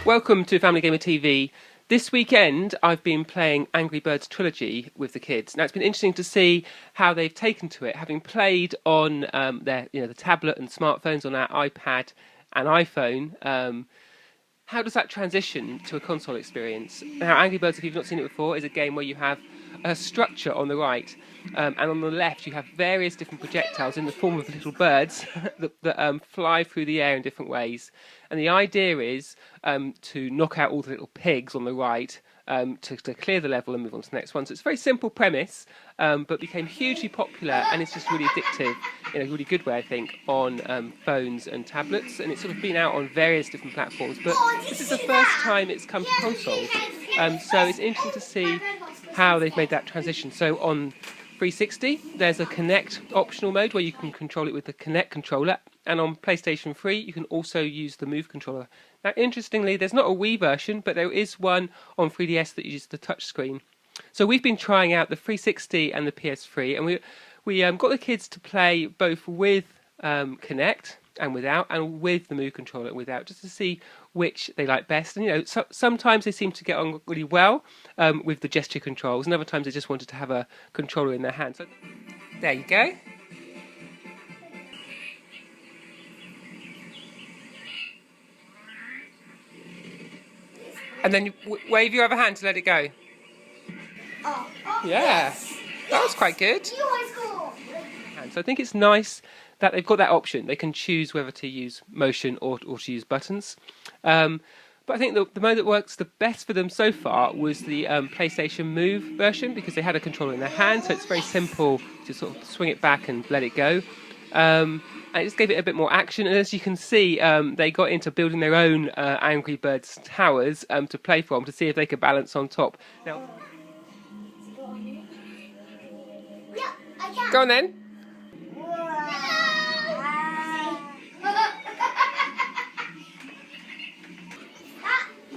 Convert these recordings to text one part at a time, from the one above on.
Welcome to Family Gamer TV. This weekend I've been playing Angry Bird Trilogy with the kids. Now it's been interesting to see how they've taken to it, having played on the tablet and smartphones, on our iPad and iPhone. How does that transition to a console experience? Now, Angry Birds, if you've not seen it before, is a game where you have a structure on the right, and on the left you have various different projectiles in the form of little birds that fly through the air in different ways. And the idea is to knock out all the little pigs on the right, to clear the level and move on to the next one. So it's a very simple premise, but became hugely popular, and it's just really addictive in a really good way, I think, on phones and tablets. And it's sort of been out on various different platforms, but this is the first time it's come to consoles. So it's interesting to see how they've made that transition. So on 360, there's a Kinect optional mode where you can control it with the Kinect controller, and on PlayStation 3 you can also use the Move controller. Now interestingly, there's not a Wii version, but there is one on 3DS that uses the touch screen. So we've been trying out the 360 and the PS3, and we got the kids to play both with Kinect and without, and with the Move controller and without, just to see which they like best. And sometimes they seem to get on really well with the gesture controls, and other times they just wanted to have a controller in their hand. So there you go. And then you wave your other hand to let it go. Oh, Yeah, yes. That was quite good. You So I think it's nice that they've got that option. They can choose whether to use motion or to use buttons. But I think the mode that works the best for them so far was the PlayStation Move version, because they had a controller in their hand, so it's very simple to sort of swing it back and let it go. And it just gave it a bit more action, and as you can see, they got into building their own Angry Birds towers to play from, to see if they could balance on top. Now, Yeah, I can. go on then.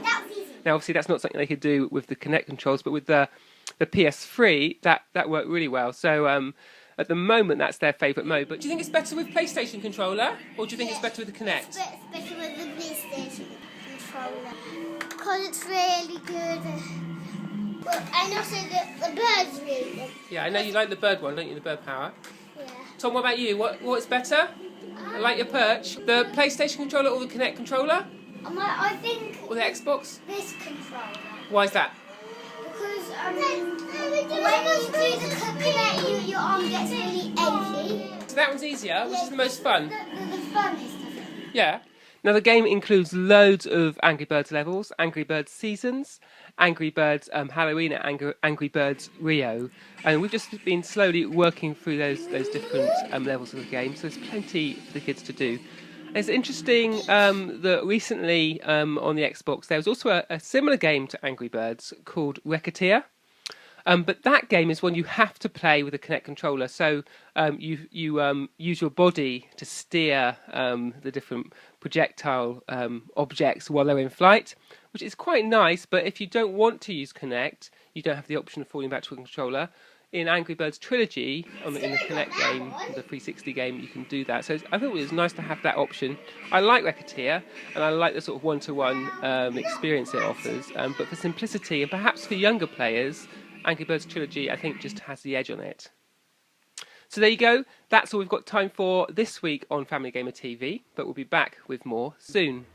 That's easy. Now, obviously, that's not something they could do with the Kinect controls, but with the PS3, that worked really well. So at the moment, that's their favourite mode. But do you think it's better with PlayStation controller, or do you think it's better with the Kinect? It's better with the PlayStation controller because it's really good. And also the bird's really good. Yeah, I know you like the bird one, don't you? The bird power. Yeah. Tom, what about you? What's better? I like your perch. The PlayStation controller or the Kinect controller? I think Or the Xbox? this controller. Why is that? Because when you do the Kinect, your arm gets really achy. So that one's easier, which is the most fun. The fun is different. Yeah. Now the game includes loads of Angry Birds levels, Angry Birds Seasons, Angry Birds Halloween, and Angry Birds Rio, and we've just been slowly working through those different levels of the game. So there's plenty for the kids to do. And it's interesting that recently on the Xbox there was also a similar game to Angry Birds called Racketeer. But that game is one you have to play with a Kinect controller. So you use your body to steer the different projectile objects while they're in flight, which is quite nice. But if you don't want to use Kinect, you don't have the option of falling back to a controller. In Angry Birds Trilogy, in the Kinect game, the 360 game, you can do that. So I thought it was nice to have that option. I like Racketeer, and I like the sort of one-to-one experience it offers. But for simplicity, and perhaps for younger players, Angry Birds Trilogy, I think, just has the edge on it. So there you go. That's all we've got time for this week on Family Gamer TV, but we'll be back with more soon.